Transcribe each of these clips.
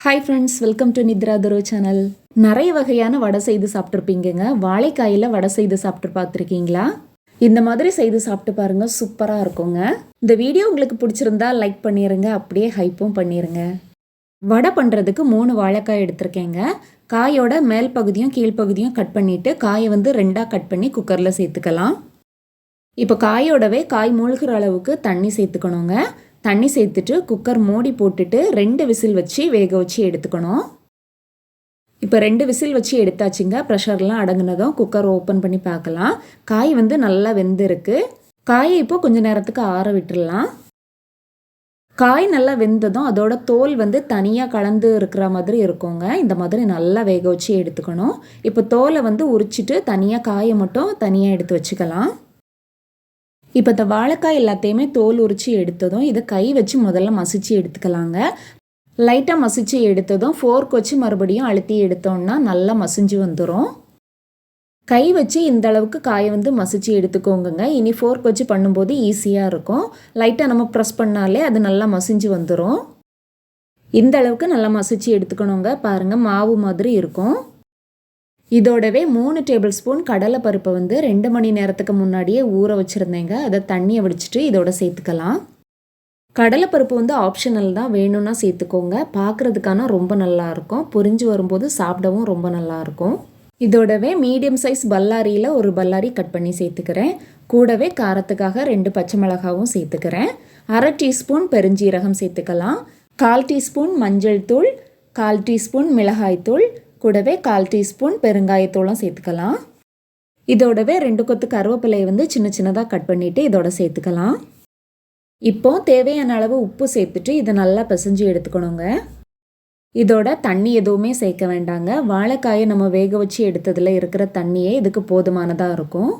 Hi friends, welcome to நித்ரா துரு channel. நிறைய வகையான வடை செய்து சாப்பிட்ருப்பீங்கங்க. வாழைக்காயில் வடை செய்து சாப்பிட்டு பார்த்துருக்கீங்களா? இந்த மாதிரி செய்து சாப்பிட்டு பாருங்கள், சூப்பராக இருக்குங்க. இந்த வீடியோ உங்களுக்கு பிடிச்சிருந்தா லைக் பண்ணிடுங்க, அப்படியே ஹைப்பும் பண்ணிடுங்க. வடை பண்ணுறதுக்கு 3 வாழைக்காய் எடுத்திருக்கேங்க. காயோட மேல் பகுதியும் கீழ்ப்பகுதியும் கட் பண்ணிவிட்டு காயை வந்து 2ஆக கட் பண்ணி குக்கரில் சேர்த்துக்கலாம். இப்போ காயோடவே காய் மூழ்கிற அளவுக்கு தண்ணி சேர்த்துக்கணுங்க. தண்ணி சேர்த்துட்டு குக்கர் மூடி போட்டுட்டு 2 விசில் வச்சு வேக வச்சு எடுத்துக்கணும். இப்போ 2 விசில் வச்சு எடுத்தாச்சுங்க. ப்ரெஷர்லாம் அடங்குனதும் குக்கர் ஓப்பன் பண்ணி பார்க்கலாம். காய் வந்து நல்லா வெந்திருக்கு. காயை இப்போ கொஞ்சம் நேரத்துக்கு ஆற விட்டுடலாம். காய் நல்லா வெந்ததும் அதோட தோல் வந்து தனியாக கலந்து இருக்கிற மாதிரி இருக்குங்க. இந்த மாதிரி நல்லா வேக வச்சு எடுத்துக்கணும். இப்போ தோலை வந்து உரிச்சிட்டு தனியாக காயை மட்டும் தனியாக எடுத்து வச்சுக்கலாம். இப்போ இந்த வாழைக்காய் எல்லாத்தையுமே தோல் உரித்து எடுத்ததும் இதை கை வச்சு முதல்ல மசிச்சு எடுத்துக்கலாங்க. லைட்டாக மசிச்சு எடுத்ததும் ஃபோர்க் வச்சு மறுபடியும் அழுத்தி எடுத்தோம்னா நல்லா மசிஞ்சு வந்துடும். கை வச்சு இந்த அளவுக்கு காயை வந்து மசிச்சு எடுத்துக்கோங்க. இனி ஃபோர்க் வச்சு பண்ணும்போது ஈஸியாக இருக்கும். லைட்டாக நம்ம ப்ரெஸ் பண்ணாலே அது நல்லா மசிஞ்சு வந்துடும். இந்த அளவுக்கு நல்லா மசிச்சு எடுத்துக்கணுங்க. பாருங்கள், மாவு மாதிரி இருக்கும். இதோடவே 3 டேபிள் ஸ்பூன் கடலை பருப்பை வந்து 2 மணி நேரத்துக்கு முன்னாடியே ஊற வச்சுருந்தேங்க. அதை தண்ணியை வடிச்சிட்டு இதோட சேர்த்துக்கலாம். கடலைப்பருப்பு வந்து ஆப்ஷனல் தான், வேணும்னா சேர்த்துக்கோங்க. பார்க்குறதுக்கான ரொம்ப நல்லாயிருக்கும். பொரிஞ்சு வரும்போது சாப்பிடவும் ரொம்ப நல்லாயிருக்கும். இதோடவே மீடியம் சைஸ் பல்லாரியில் ஒரு பல்லாரி கட் பண்ணி சேர்த்துக்கிறேன். கூடவே காரத்துக்காக 2 பச்சை மிளகாவும் சேர்த்துக்கிறேன். 1/2 டீஸ்பூன் பெருஞ்சீரகம் சேர்த்துக்கலாம். 1/4 டீஸ்பூன் மஞ்சள் தூள், 1/4 டீஸ்பூன் மிளகாய் தூள், கூடவே 1/4 டீஸ்பூன் பெருங்காயத்தூளும் சேர்த்துக்கலாம். இதோடவே 2 கொத்து கருவேப்பிலையை வந்து சின்ன சின்னதாக கட் பண்ணிவிட்டு இதோட சேர்த்துக்கலாம். இப்போ தேவையான அளவு உப்பு சேர்த்துட்டு இதை நல்லா பிசைஞ்சு எடுத்துக்கணுங்க. இதோட தண்ணி எதுவுமே சேர்க்க வேண்டாங்க. வாழைக்காயை நம்ம வேக வச்சு எடுத்ததில் இருக்கிற தண்ணியே இதுக்கு போதுமானதாக இருக்கும்.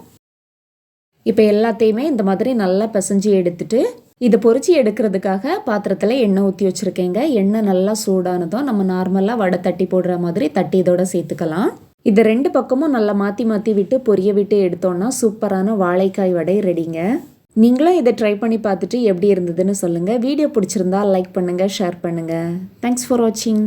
இப்போ எல்லாத்தையுமே இந்த மாதிரி நல்லா பிசைஞ்சு எடுத்துட்டு இதை பொரிச்சு எடுக்கிறதுக்காக பாத்திரத்தில் எண்ணெய் ஊற்றி வச்சுருக்கேங்க. எண்ணெய் நல்லா சூடானதும் நம்ம நார்மலாக வடை தட்டி போடுற மாதிரி தட்டி இதோட சேர்த்துக்கலாம். இது 2 பக்கமும் நல்லா மாற்றி மாற்றி விட்டு பொரிய விட்டு எடுத்தோன்னா சூப்பரான வாழைக்காய் வடை ரெடிங்க. நீங்களும் இதை ட்ரை பண்ணி பார்த்துட்டு எப்படி இருந்ததுன்னு சொல்லுங்கள். வீடியோ பிடிச்சிருந்தா லைக் பண்ணுங்கள், ஷேர் பண்ணுங்கள். தேங்க்ஸ் ஃபார் வாட்சிங்.